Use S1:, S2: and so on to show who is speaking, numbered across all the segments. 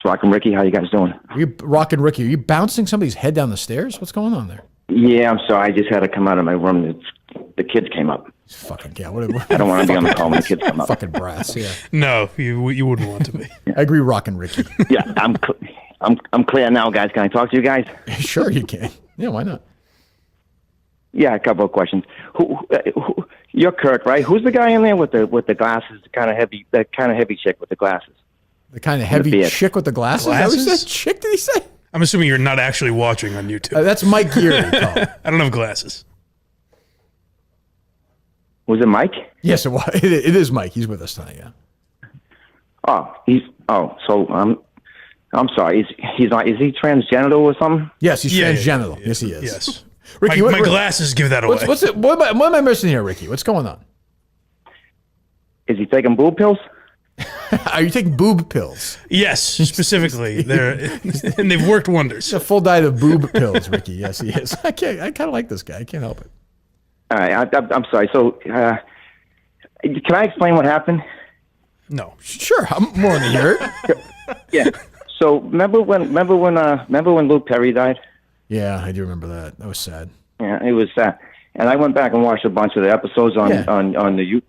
S1: Rockin Ricky, how you guys doing?
S2: Rockin Ricky, are you bouncing somebody's head down the stairs? What's going on there?
S1: Yeah, I'm sorry. I just had to come out of my room. The kids came up.
S2: Fucking yeah.
S1: I don't want to be on the call when the kids come up.
S2: Fucking brass. Yeah.
S3: No, you wouldn't want to be.
S2: I agree, Rockin Ricky.
S1: Yeah, I'm clear now, guys. Can I talk to you guys?
S2: Sure, you can. Yeah, why not?
S1: Yeah, a couple of questions. Who you're Kirk, right? Who's the guy in there with the glasses? The kind of heavy chick with the glasses.
S2: The kind of heavy chick with the glasses?
S3: Glasses?
S2: That chick, did he say?
S3: I'm assuming you're not actually watching on YouTube.
S2: That's Mike Geary.
S3: I don't have glasses.
S1: Was it Mike?
S2: Yes, it was. It is Mike. He's with us tonight, yeah.
S1: So I'm sorry. He's not. Is he transgenital or something?
S2: Yes, he's transgenital. Yeah. Yes, he is.
S3: Yes.
S2: Ricky,
S3: my glasses give that away.
S2: What am I missing here, Ricky? What's going on?
S1: Is he taking boob pills?
S2: Are you taking boob pills?
S3: Yes, specifically. And they've worked wonders.
S2: It's a full diet of boob pills, Ricky. Yes, he is. I kind of like this guy. I can't help it.
S1: All right, I'm sorry. So, can I explain what happened?
S3: No.
S2: Sure, I'm more than hear it.
S1: Yeah. So, remember when Luke Perry died?
S2: Yeah, I do remember that. That was sad.
S1: Yeah, it was sad. And I went back and watched a bunch of the episodes on the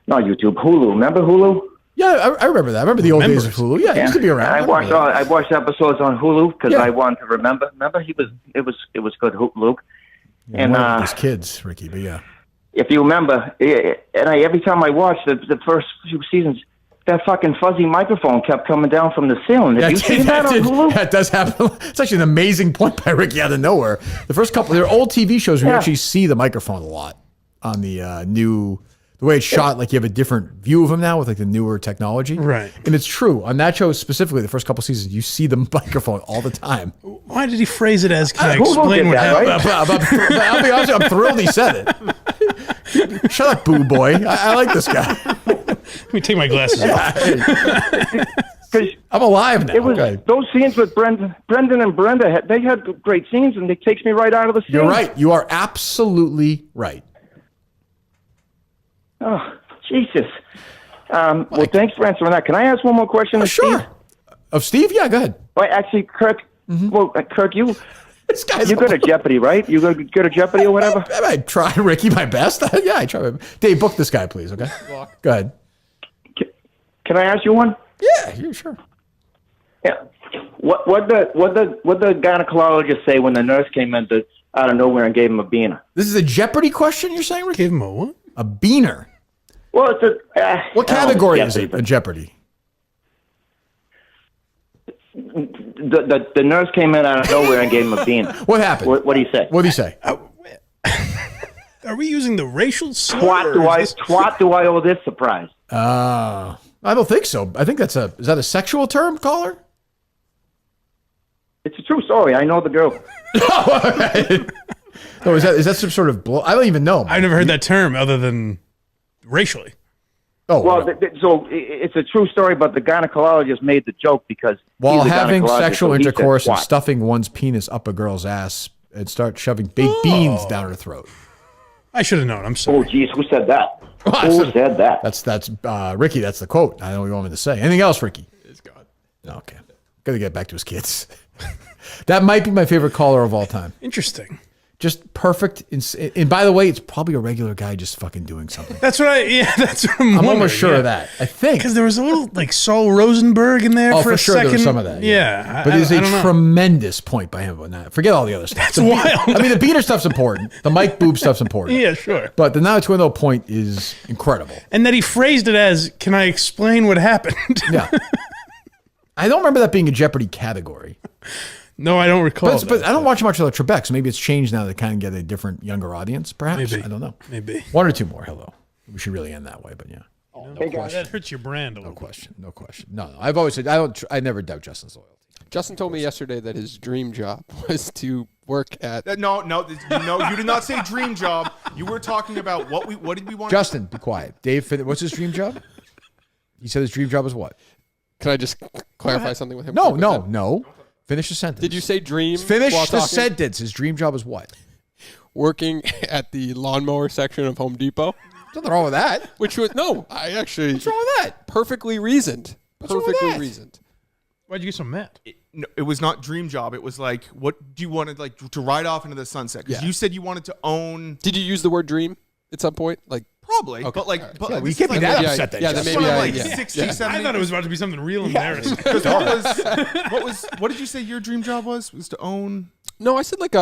S1: not YouTube, Hulu. Remember Hulu?
S2: Yeah, I remember that. I remember the old days of Hulu. Yeah, it used to be around.
S1: I watched episodes on Hulu because I wanted to remember. Remember, it was good, Luke.
S2: Yeah, and his kids, Ricky. But yeah,
S1: if you remember, every time I watched the first few seasons, that fucking fuzzy microphone kept coming down from the ceiling. Have you seen that on Hulu?
S2: That does happen. It's actually an amazing point by Ricky out of nowhere. The first couple, they're old TV shows where you actually see the microphone a lot on the new. The way it's shot, like you have a different view of him now with like the newer technology.
S3: Right.
S2: And it's true. On that show specifically, the first couple seasons, you see the microphone all the time.
S3: Why did he phrase it as, can I explain what happened?
S2: Right? I'll be honest, I'm thrilled he said it. Shut up, boo boy. I like this guy.
S3: Let me take my glasses off.
S2: I'm alive now.
S1: It was those scenes with Brendan and Brenda. They had great scenes, and it takes me right out of the scene.
S2: You're right. You are absolutely right.
S1: Oh, Jesus. Well, thanks for answering that. Can I ask one more question?
S2: Sure.
S1: Steve?
S2: Of Steve? Yeah, go ahead.
S1: Well, actually, Kirk. Mm-hmm. Well, Kirk, you're
S2: good
S1: at Jeopardy, right? You good at Jeopardy or whatever?
S2: I try, Ricky, my best. Yeah, I try. Dave, book this guy, please. Okay. Go ahead.
S1: Can I ask you one?
S2: Yeah, sure.
S1: Yeah. What the gynecologist say when the nurse came in out of nowhere and gave him a beaner?
S2: This is a Jeopardy question. You're saying, Ricky?
S3: Gave him a what?
S2: A beaner.
S1: Well, it's
S2: what category is it in Jeopardy?
S1: The nurse came in out of nowhere and gave him a beaner.
S2: What happened?
S1: What did he say?
S2: What did he say?
S3: Are we using the racial slur?
S1: Twat do I owe this surprise?
S2: I don't think so. I think is that a sexual term, caller?
S1: It's a true story. I know the girl.
S2: Oh, is that some sort of blow? I don't even know.
S3: I've never heard that term other than racially.
S1: Oh, well, so it's a true story, but the gynecologist made the joke because
S2: while having sexual intercourse and stuffing one's penis up a girl's ass and start shoving baked beans down her throat.
S3: I should have known. I'm sorry.
S1: Oh, geez, who said that? Who said that?
S2: That's Ricky. That's the quote. I don't know what you want me to say. Anything else, Ricky?
S4: It's gone.
S2: Okay. Got to get back to his kids. That might be my favorite caller of all time.
S3: Interesting.
S2: Just perfect. And by the way, it's probably a regular guy just fucking doing something.
S3: That's what I'm
S2: almost sure of that. I think.
S3: Because there was a little like Saul Rosenberg in there for a second.
S2: There was some of that.
S3: Yeah.
S2: But it is a tremendous point by him. But not, forget all the other stuff.
S3: That's wild.
S2: I mean, the beater stuff's important. The Mike Boob stuff's important.
S3: Yeah, sure.
S2: But the now Twinno point is incredible.
S3: And that he phrased it as, can I explain what happened?
S2: Yeah. I don't remember that being a Jeopardy category.
S3: No, I don't recall.
S2: But I don't watch much of the Trebek, so maybe it's changed now to kind of get a different, younger audience, perhaps.
S3: Maybe.
S2: I don't know.
S3: Maybe.
S2: One or two more. Hello. We should really end that way, but yeah.
S3: Hey guys, that hurts your brand a little.
S2: No question. No. I've always said I never doubt Justin's loyalty.
S4: Justin told me yesterday that his dream job was to work at.
S5: No, you did not say dream job. You were talking about what did we want?
S2: Justin, be quiet. Dave, what's his dream job? He said his dream job was what?
S4: Can I just clarify something with him?
S2: No. Finish the sentence.
S4: Did you say dream?
S2: Finish the sentence. His dream job is what?
S4: Working at the lawnmower section of Home Depot.
S2: There's nothing wrong with that.
S4: Which was, no, I actually.
S2: What's wrong with that?
S4: Perfectly reasoned. Perfectly reasoned.
S3: Why'd you get so mad?
S5: No, it was not dream job. It was like, what do you want to like to ride off into the sunset? Because you said you wanted to own.
S4: Did you use the word dream at some point? Like
S5: probably,
S4: okay.
S5: but like,
S4: Right.
S5: but
S2: Yeah,
S5: like,
S2: we
S5: this
S2: can't
S5: is
S2: be
S5: like,
S2: that
S4: maybe
S2: upset.
S4: I- yeah,
S2: Just
S4: then maybe
S5: when I'm
S4: I-
S5: like
S4: yeah.
S5: 60,
S4: Yeah.
S5: 70.
S3: I thought it was about to be something real embarrassing.
S5: Because what did you say your dream job was? Was to own?
S4: No, I said like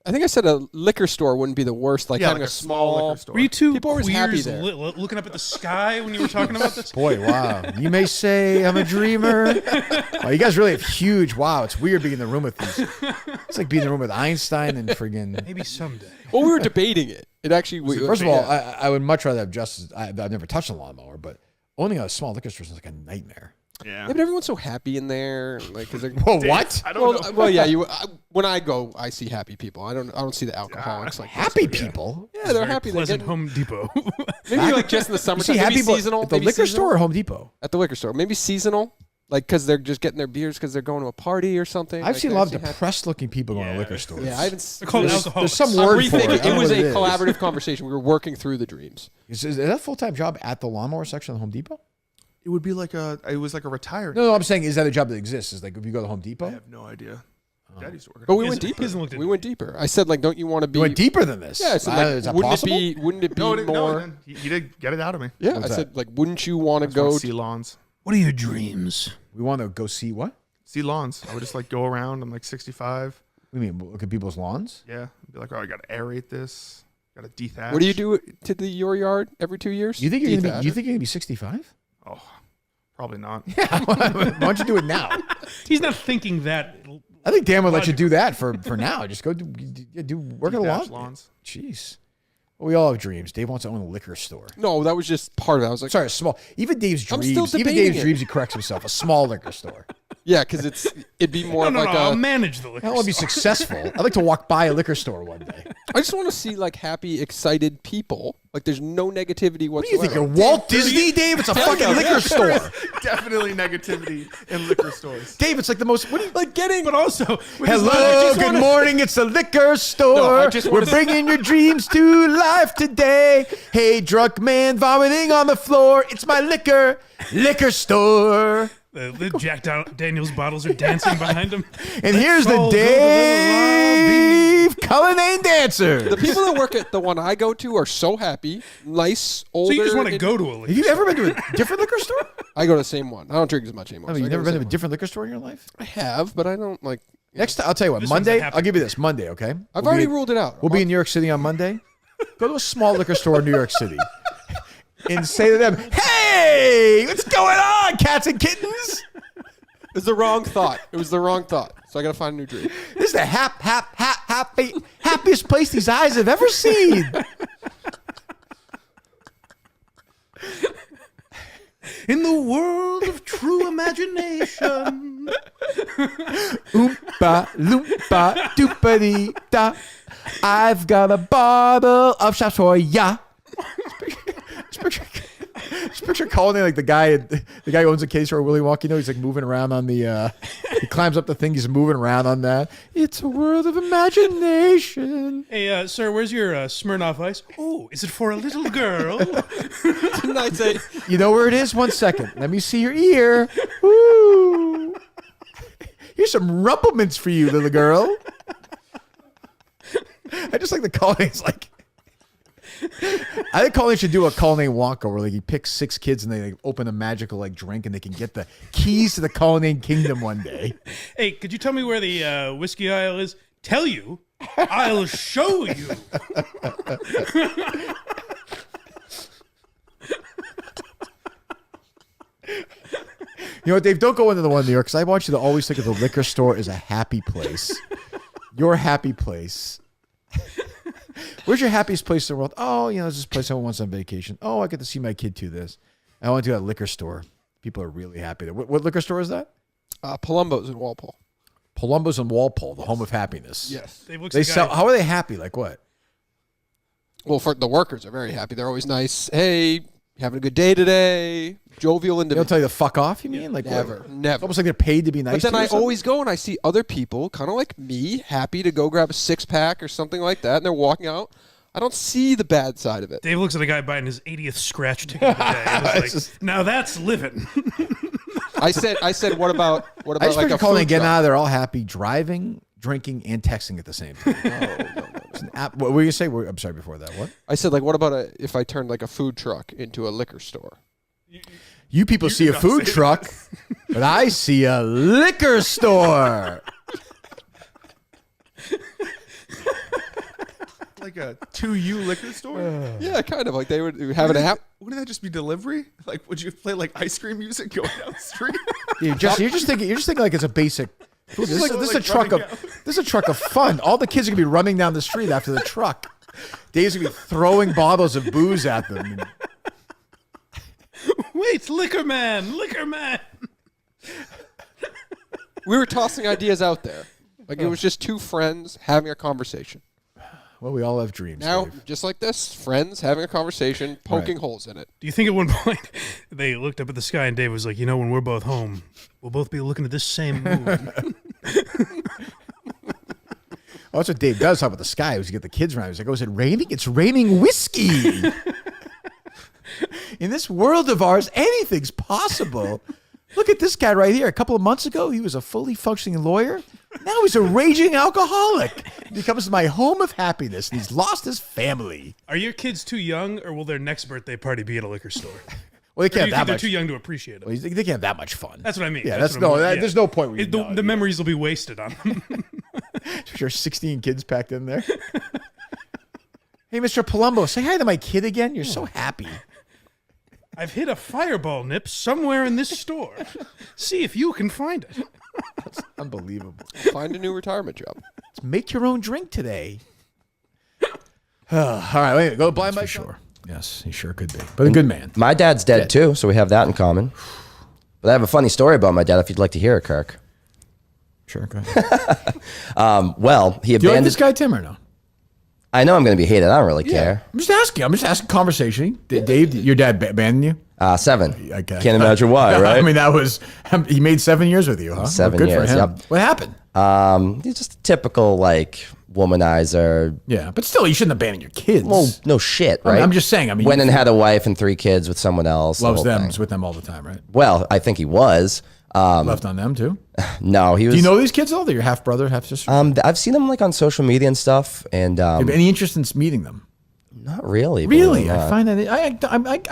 S4: I think I said a liquor store wouldn't be the worst. Like having
S5: like
S4: a small
S5: liquor store.
S3: Were you two
S4: People were always happy
S3: queers
S4: there.
S3: looking up at the sky when you were talking about this?
S2: Boy, wow. You may say I'm a dreamer. Wow, you guys really have huge. Wow, it's weird being in the room with these. It's like being in the room with Einstein and friggin'.
S3: Maybe someday.
S4: Well, we were debating it. It actually.
S2: First of all, I would much rather have justice. I've never touched a lawnmower, but owning a small liquor store is like a nightmare.
S5: Yeah.
S4: Yeah, but everyone's so happy in there, like because they're.
S2: Whoa, what?
S5: I don't know.
S4: Well, yeah. When I go, I see happy people. I don't see the alcoholics like
S2: Happy people?
S4: Yeah, they're happy. They're
S3: Pleasant
S4: getting,
S3: Home Depot.
S4: maybe like just in the
S2: You
S4: summertime.
S2: see
S4: Maybe
S2: happy people
S4: seasonal.
S2: at the
S4: maybe
S2: liquor
S4: seasonal.
S2: store or Home Depot?
S4: At the liquor store, maybe seasonal, like because they're just getting their beers because they're going to a party or something.
S2: I've
S4: Like,
S2: seen a
S4: I
S2: lot of
S4: see happy-
S2: depressed-looking people going to liquor stores.
S4: Yeah, I haven't.
S3: They're called
S2: There's
S3: alcoholics.
S2: some
S4: I'm
S2: word for it. I
S4: rethinking.
S2: don't
S4: It
S2: know
S4: was
S2: what
S4: a
S2: is.
S4: collaborative conversation. We were working through the dreams.
S2: Is that a full-time job at the lawnmower section of Home Depot?
S5: It would be like it was like a retired.
S2: No, I'm saying, is that a job that exists? Is like if you go to Home
S5: I
S2: Depot?
S5: have no idea. Dad used to work.
S4: But we
S3: He
S4: went
S3: hasn't- he
S4: deeper.
S3: hasn't looked at
S4: We
S3: it.
S4: went deeper. I said, like, don't you want to be?
S2: You went deeper than this.
S4: Yeah, I said, like,
S2: is that
S4: wouldn't
S2: possible?
S4: Wouldn't it be
S5: No,
S4: more?
S5: no, he did get it out of me.
S4: Yeah,
S2: What's
S4: I
S2: that?
S4: said, like, wouldn't you want to
S5: I just wanna
S4: go?
S5: see lawns.
S3: What are your dreams?
S2: We want to go see what?
S5: See lawns. I would just like go around. I'm like 65.
S2: What do you mean? Look at people's lawns?
S5: Yeah. Be like, oh, I got to aerate this. Got to dethatch.
S4: What do you do to your yard every 2 years?
S2: You think you're
S4: Dethatch
S2: gonna be? You
S4: it?
S2: think you're gonna be 65?
S5: Oh, probably not.
S2: Yeah. Why don't you do it now?
S3: He's not thinking that.
S2: I think Dan would let you do that for now. Just go do work at a
S5: Detached
S2: lawn.
S5: lawns.
S2: Jeez. Well, we all have dreams. Dave wants to own a liquor store.
S4: No, that was just part of it. I was like,
S2: Sorry, a small. Even Dave's
S4: I'm
S2: dreams.
S4: still
S2: Even
S4: debating
S2: Dave's
S4: it.
S2: dreams. He corrects himself. A small liquor store.
S4: yeah, because it'd be more
S3: No,
S4: of like
S3: I'll
S4: a.
S3: manage the liquor.
S2: I want to be
S3: store.
S2: successful. I'd like to walk by a liquor store one day.
S4: I just want to see like happy, excited people. Like there's no negativity
S2: What do you
S4: whatsoever.
S2: think? You're Walt Disney, Dave? It's a fucking liquor store.
S5: Definitely negativity in liquor stores.
S2: Dave, it's like the most. What do you,
S4: like getting?
S3: But also, with his
S2: Hello,
S3: life,
S2: good morning. It's the liquor store.
S4: No, I just
S2: We're
S4: wanna-
S2: bringing your dreams to life today. Hey, drunk man vomiting on the floor. It's my liquor store.
S3: the Jack Daniels bottles are dancing behind him.
S2: And here's the
S3: Fall, go,
S2: Dave Cullinane dancer.
S4: The people that work at the one I go to are so happy, nice, older.
S3: So you just want to
S4: it-
S3: go to a liquor
S2: Have you ever been to a different liquor store?
S4: I go to the same one. I don't drink as much anymore.
S2: I
S4: so
S2: mean, you've
S4: go
S2: never
S4: to
S2: been
S4: the
S2: to a
S4: same
S2: different liquor store in your life?
S4: one. I have, but I don't like.
S2: Next time, I'll tell you what.
S3: This one's a
S2: Monday,
S3: happy
S2: I'll give you this. Monday, okay?
S4: I've
S2: We'll
S4: already
S2: be-
S4: ruled it out.
S2: We'll be in New York City on Monday. Go to a small liquor store in New York City and say to them, "Hey, what's going on, cats and kittens?
S4: It was the wrong thought. It was the wrong thought. So I got to find a new dream.
S2: This is the happiest place these eyes have ever seen."
S3: In the world of true imagination.
S2: Oompa loompa doopity da. I've got a bottle of shots for ya. Just picture calling like the guy who owns a case store, Willy Wonka. You know, he's like moving around on the. He climbs up the thing. He's moving around on that. It's a world of imagination.
S3: Hey, sir, where's your Smirnoff Ice? Oh, is it for a little girl?
S4: Didn't I say?
S2: You know where it is? 1 second. Let me see your ear. Woo. Here's some rumplements for you, little girl. I just like the calling. It's like. I think Colleen should do a Colleen Wonka where like he picks 6 kids and they like, open a magical like drink and they can get the keys to the Colleen Kingdom one day.
S3: Hey, could you tell me where the whiskey aisle is? Tell you? I'll show you.
S2: You know what, Dave? Don't go into the one in New York because I want you to always think of the liquor store as a happy place. Your happy place. Where's your happiest place in the world? Oh, you know, it's this place I went once on vacation. Oh, I get to see my kid do this. I went to that liquor store. People are really happy there. What liquor store is that?
S4: Palumbo's in Walpole.
S2: Palumbo's in Walpole, the home of happiness.
S4: Yes.
S3: Dave looks
S2: They
S3: the guy-
S2: sell. How are they happy? Like what?
S4: Well, for the workers are very happy. They're always nice. Hey, you having a good day today? Jovial
S2: They'll
S4: individual.
S2: tell you to fuck off. You mean like
S4: Never,
S2: what?
S4: never.
S2: It's almost like they're paid to be nice.
S4: But then
S2: to you or
S4: I
S2: something?
S4: always go and I see other people, kind of like me, happy to go grab a 6-pack or something like that, and they're walking out. I don't see the bad side of it.
S3: Dave looks at the guy buying his 80th scratch ticket of the day. And is like, now that's living.
S4: I said, what about
S2: I just
S4: like a
S2: calling
S4: food
S2: and getting
S4: truck?
S2: out of there all happy, driving, drinking, and texting at the same time. It's an app. What were you say? I'm sorry. Before that, what?
S4: I said, like, what about if I turned like a food truck into a liquor store?
S2: You people see a food truck, but I see a liquor store.
S5: Like a 2U liquor store?
S4: Yeah, kind of like they would have an app.
S5: Wouldn't that just be delivery? Like, would you play like ice cream music going down the street?
S2: You're just thinking like it's a basic. This is a truck of fun. All the kids are gonna be running down the street after the truck. Dave's gonna be throwing bottles of booze at them.
S3: Wait, liquor man.
S4: We were tossing ideas out there. Like it was just two friends having a conversation.
S2: Well, we all have dreams.
S4: Now,
S2: Dave.
S4: just like this, friends having a conversation, poking holes in it.
S3: Do you think at one point they looked up at the sky and Dave was like, when we're both home, we'll both be looking at this same moon?
S2: Oh, that's what Dave does. Talk about the sky. Was to get the kids around. He's like, "Oh, is it raining? It's raining whiskey." In this world of ours, anything's possible. Look at this guy right here. A couple of months ago, he was a fully functioning lawyer. Now he's a raging alcoholic. He comes to my home of happiness, and he's lost his family.
S3: Are your kids too young, or will their next birthday party be at a liquor store?
S2: Well, they
S3: Or do
S2: can't
S3: you
S2: have
S3: think
S2: that
S3: they're
S2: much.
S3: too young to appreciate it?
S2: Well, they can't have that much fun.
S3: That's what I mean.
S2: Yeah,
S3: what I'm- yeah.
S2: there's no point where
S3: The memories will be wasted on them.
S2: Sure, 16 kids packed in there. Hey, Mr. Palumbo, say hi to my kid again. You're so happy.
S3: I've hid a fireball nip somewhere in this store. See if you can find it.
S2: Unbelievable.
S4: Find a new retirement job.
S2: Let's make your own drink today. All right, wait, go blind Mike. Sure. Yes, he sure could be. But a good man.
S6: My dad's dead too, so we have that in common. But I have a funny story about my dad if you'd like to hear it, Kirk.
S2: Sure, go ahead.
S6: Well, he
S2: Do you like
S6: abandoned.
S2: this guy, Tim, or no?
S6: I know I'm going to be hated. I don't really care.
S2: I'm just asking conversation. Dave, your dad abandoned you?
S6: 7.
S2: Okay.
S6: Can't imagine why, right?
S2: I mean, that was, he made 7 years with you, huh?
S6: 7
S2: Good
S6: years,
S2: for him.
S6: yep.
S2: What happened?
S6: He's just a typical, like, womanizer.
S2: Yeah, but still, you shouldn't abandon your kids.
S6: Well, no shit, right?
S2: I'm just saying. I mean,
S6: went and had a wife and 3 kids with someone else.
S2: loves
S6: the whole
S2: them.
S6: thing.
S2: Is with them all the time, right?
S6: Well, I think he was.
S2: Left on them too.
S6: No, he was.
S2: Do you know these kids all? They're your half brother, half sister.
S6: I've seen them like on social media and stuff, and
S2: Do you have any interest in meeting them?
S6: not really.
S2: Really,
S6: believe it or
S2: I
S6: not.
S2: find that I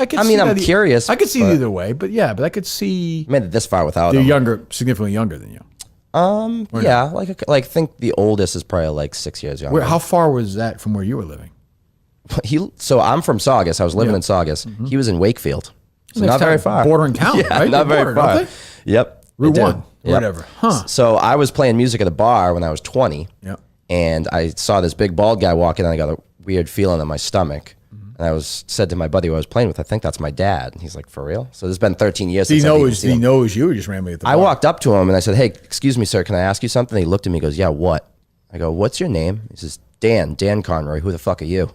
S2: could.
S6: I
S2: see
S6: mean,
S2: that
S6: I'm curious,
S2: I could see it
S6: but-
S2: either way, but yeah, but I could see
S6: I made it this far without
S2: they're
S6: him.
S2: younger, significantly younger than you.
S6: Yeah, like I think the oldest is probably like 6 years younger.
S2: How far was that from where you were living?
S6: So I'm from Saugus. I was living
S2: Yeah.
S6: in Saugus. He was in Wakefield, so
S2: Next
S6: not very
S2: town,
S6: far.
S2: bordering town,
S6: yeah,
S2: right?
S6: not
S2: They
S6: very
S2: border,
S6: far.
S2: don't they?
S6: Yep,
S2: Route
S6: they do.
S2: 1,
S6: Yep.
S2: whatever. Huh?
S6: So I was playing music at a bar when I was 20,
S2: Yep.
S6: and I saw this big bald guy walking, and I got a weird feeling in my stomach.
S2: Mm-hmm.
S6: And I said to my buddy who I was playing with, I think that's my dad. And he's like, for real? So it's been 13 years
S2: Did he
S6: since I've
S2: know
S6: even
S2: it was,
S6: seen
S2: did he
S6: him.
S2: know it was you, or just randomly at the
S6: I
S2: bar?
S6: walked up to him and I said, hey, excuse me, sir, can I ask you something? And he looked at me and goes, yeah, what? I go, what's your name? He says, Dan Conroy. Who the fuck are you?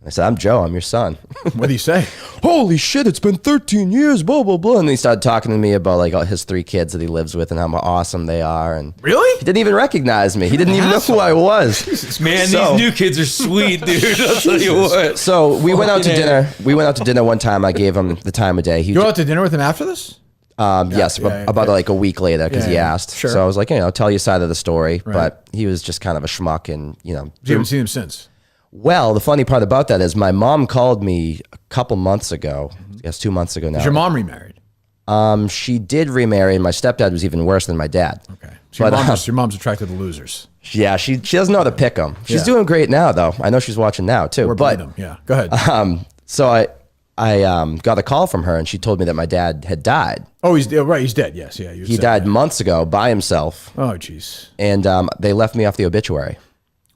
S6: And I said, I'm Joe. I'm your son.
S2: What did he say?
S6: Holy shit, it's been 13 years, blah, blah, blah. And he started talking to me about like all his 3 kids that he lives with and how awesome they are. And
S2: Really?
S6: he didn't even recognize me. He didn't even know who I was.
S7: Man,
S6: So-
S7: these new kids are sweet, dude. I'll tell you what.
S6: So we went out to
S7: Fucking
S6: dinner. We went out to dinner one time. I gave him the time of day. He
S2: You go out to dinner with him after this?
S6: yes,
S2: yeah,
S6: about
S2: yeah.
S6: like a week later because
S2: Yeah,
S6: he
S2: yeah.
S6: asked.
S2: Sure.
S6: So I was like, tell your side of the story.
S2: Right.
S6: But he was just kind of a schmuck, and
S2: You haven't seen him since.
S6: Well, the funny part about that is my mom called me a couple months ago. Yes, 2 months ago now.
S2: Is your mom remarried?
S6: She did remarry, and my stepdad was even worse than my dad.
S2: Okay. So your,
S6: But,
S2: your mom's attracted to losers.
S6: Yeah, she doesn't know how to pick them. She's
S2: Yeah.
S6: doing great now, though. I know she's watching now too.
S2: Or
S6: but
S2: them. Yeah. Go ahead.
S6: so I got a call from her, and she told me that my dad had died.
S2: Oh, he's right. He's dead. Yes. Yeah.
S6: He died months ago by himself,
S2: Oh, jeez.
S6: and they left me off the obituary.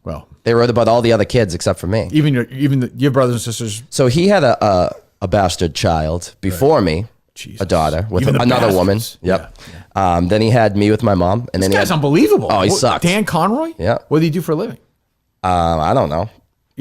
S2: Well,
S6: They wrote about all the other kids except for me.
S2: even your brothers and sisters.
S6: So he had a bastard child before me,
S2: Jesus.
S6: a daughter with
S2: Even the
S6: another woman.
S2: bastards.
S6: Yep. Then he had me with my mom, and
S2: This
S6: then
S2: guy's
S6: he had,
S2: unbelievable.
S6: Oh, he
S2: What,
S6: sucks.
S2: Dan Conroy?
S6: Yeah.
S2: What did he do for a living?
S6: I don't know.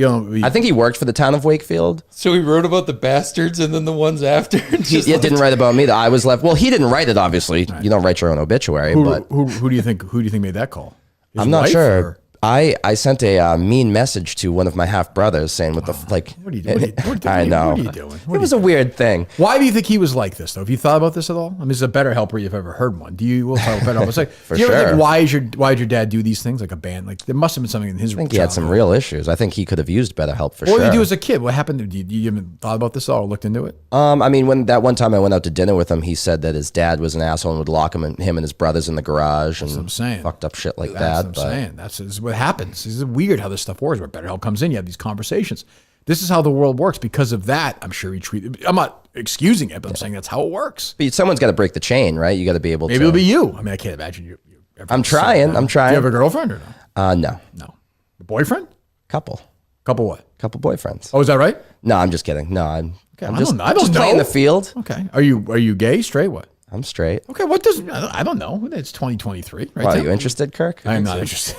S2: I
S6: I think he worked for the town of Wakefield.
S7: So he wrote about the bastards and then the ones after.
S6: He didn't write about me. Though. I was left. Well, he didn't write it. Obviously, you don't write your own obituary.
S2: who,
S6: but
S2: who do you think made that call? His
S6: I'm not
S2: wife
S6: sure.
S2: or-
S6: I sent a mean message to one of my half brothers saying, "What the like?"
S2: What are you doing?
S6: I know.
S2: What are you doing?
S6: It was a weird thing.
S2: Why do you think he was like this, though? Have you thought about this at all? I mean, it's a better helper you've ever heard one. Do you? We'll talk about better helper. It's like,
S6: For
S2: do you ever
S6: sure.
S2: think why did your dad do these things like a band? Like there must have been something in his.
S6: I think he had some real issues. I think he could have used better help for
S2: What
S6: sure.
S2: did you do as a kid? What happened? You even thought about this at all or looked into it?
S6: I mean, when that one time I went out to dinner with him, he said that his dad was an asshole and would lock him and his brothers in the garage and
S2: what I'm saying.
S6: fucked up shit like
S2: That's
S6: that.
S2: what I'm saying. This is what happens. This is weird how this stuff works. Where better help comes in, you have these conversations. This is how the world works. Because of that, I'm sure he treated. I'm not excusing it, but I'm saying that's how it works.
S6: But someone's got to break the chain, right? You got to be able
S2: Maybe
S6: to.
S2: it'll be you. I mean, I can't imagine you. Ever
S6: I'm trying. I'm
S2: Do
S6: trying.
S2: you have a girlfriend or no?
S6: No.
S2: No. A boyfriend?
S6: Couple
S2: Couple what?
S6: boyfriends.
S2: Oh, is that right?
S6: No, I'm just kidding. No, I'm
S2: I
S6: just,
S2: don't know. I don't
S6: just playing
S2: know.
S6: the field.
S2: Okay. Are you gay, straight, what?
S6: I'm straight.
S2: Okay. What does I don't know. It's 2023, right?
S6: Are
S2: Tim?
S6: you interested, Kirk?
S2: I'm not interested.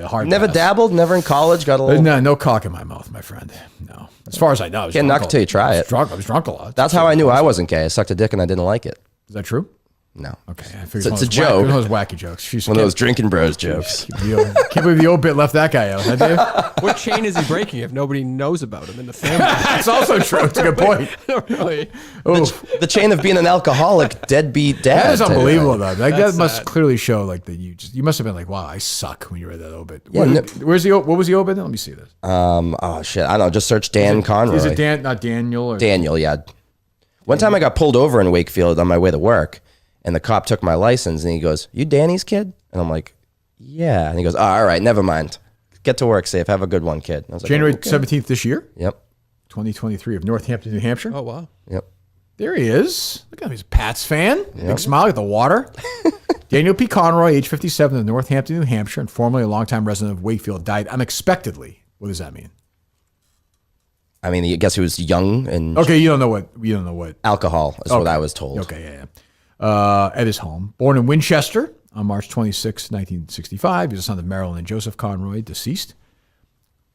S2: Hard
S6: Never
S2: pass.
S6: dabbled. Never in college. Got a little.
S2: No cock in my mouth, my friend. No. As far as I know, I was
S6: Can't
S2: drunk
S6: knock it till you try it.
S2: I was drunk a lot.
S6: That's how I knew I wasn't gay. I sucked a dick and I didn't like it.
S2: Is that true?
S6: No.
S2: Okay. I figured
S6: It's a
S2: one
S6: joke.
S2: of those wacky jokes. She's
S6: One of those drinking bros jokes.
S2: Can't believe the old bit left that guy out. Huh, Dave?
S4: What chain is he breaking if nobody knows about him in the family?
S2: That's also true. It's a good point.
S4: Really?
S6: The chain of being an alcoholic, deadbeat dad.
S2: That is
S6: type of
S2: unbelievable,
S6: thing.
S2: though. That must
S4: sad.
S2: clearly show like that you must have been like, wow, I suck when you read that obit.
S6: Yeah,
S2: what was the obit? Let me see this.
S6: Oh shit! I don't know. Just search Dan Conroy.
S2: Is it Dan? Not Daniel? Or
S6: Daniel, yeah. One time I got pulled over in Wakefield on my way to work, and the cop took my license, and he goes, "You Danny's kid?" And I'm like, "Yeah." And he goes, "Oh, all right, never mind. Get to work safe. Have a good one, kid." And I was like,
S2: January
S6: "Okay."
S2: 17th this year,
S6: Yep.
S2: 2023, of Northampton, New Hampshire.
S4: Oh, wow.
S6: Yep.
S2: There he is. Look at him. He's a Pats fan. Big smile at the water. Daniel P. Conroy, age 57, of Northampton, New Hampshire, and formerly a longtime resident of Wakefield, died unexpectedly. What does that mean?
S6: I mean, I guess he was young and
S2: Okay, you don't know what.
S6: alcohol is what I was told.
S2: Okay, yeah. At his home. Born in Winchester on March 26, 1965. He was the son of Marilyn and Joseph Conroy, deceased.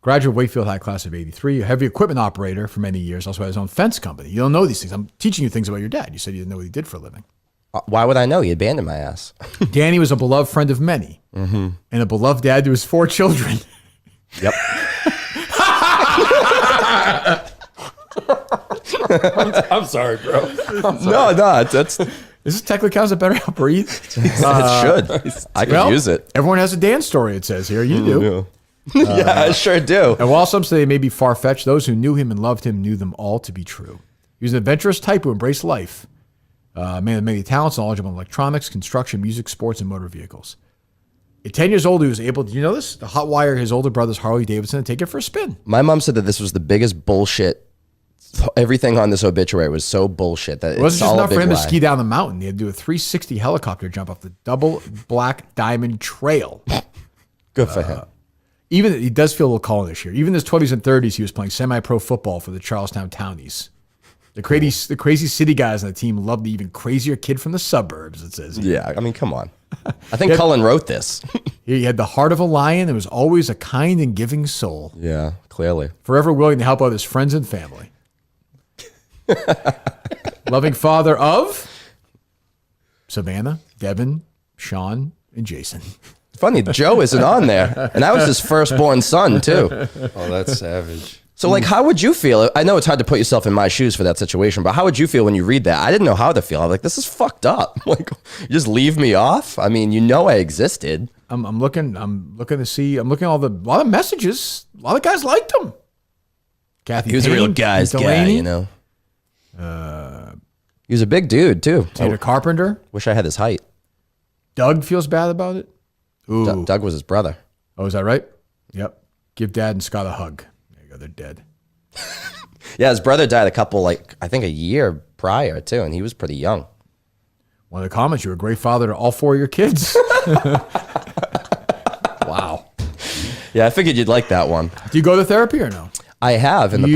S2: Graduate of Wakefield High class of 83. A heavy equipment operator for many years. Also had his own fence company. You don't know these things. I'm teaching you things about your dad. You said you didn't know what he did for a living.
S6: Why would I know? He abandoned my ass.
S2: Danny was a beloved friend of many. And a beloved dad to his 4 children.
S6: Yep.
S7: I'm sorry, bro.
S6: No, that's
S2: Is this technically counts as a better help breathe?
S6: it should. I could use it.
S2: Everyone has a Dan story, it says here. You do.
S6: Yeah, I sure do.
S2: And while some say they may be far-fetched, those who knew him and loved him knew them all to be true. He was an adventurous type who embraced life. Man of many talents, knowledgeable in electronics, construction, music, sports, and motor vehicles. At 10 years old, he was able, do you know this? To hotwire his older brother's Harley Davidson and take it for a spin.
S6: My mom said that this was the biggest bullshit. Everything on this obituary was so bullshit that
S2: It wasn't
S6: it's
S2: just
S6: all a
S2: enough
S6: big
S2: for him to
S6: lie.
S2: ski down the mountain. He had to do a 360 helicopter jump off the double black diamond trail.
S6: Good for him.
S2: Even he does feel a little colonish here. Even in his 20s and 30s, he was playing semi-pro football for the Charlestown Townies. The crazy city guys on the team loved the even crazier kid from the suburbs, it says.
S6: Yeah, I mean, come on. I think Cullen wrote this.
S2: He had the heart of a lion and was always a kind and giving soul,
S6: Yeah, clearly.
S2: forever willing to help out his friends and family. Loving father of Savannah, Devin, Sean, and Jason.
S6: Funny, Joe isn't on there. And that was his firstborn son, too.
S7: Oh, that's savage.
S6: So, like, how would you feel? I know it's hard to put yourself in my shoes for that situation, but how would you feel when you read that? I didn't know how to feel. I was like, this is fucked up. Like, you just leave me off? I mean, you know I existed.
S2: I'm looking to see. I'm looking at a lot of messages. A lot of guys liked him. Kathy
S6: He was a
S2: Payne,
S6: real guy's
S2: Pete
S6: guy,
S2: Delaney,
S6: you know? He was a big dude, too.
S2: Tater Carpenter.
S6: Wish I had his height.
S2: Doug feels bad about it. Ooh.
S6: Doug was his brother.
S2: Oh, is that right? Yep. Give Dad and Scott a hug. There you go. They're dead.
S6: Yeah, his brother died I think a year prior, too, and he was pretty young.
S2: One of the comments, you're a great father to all 4 of your kids. Wow.
S6: Yeah, I figured you'd like that one.
S2: Do you go to therapy or no?
S6: I have in the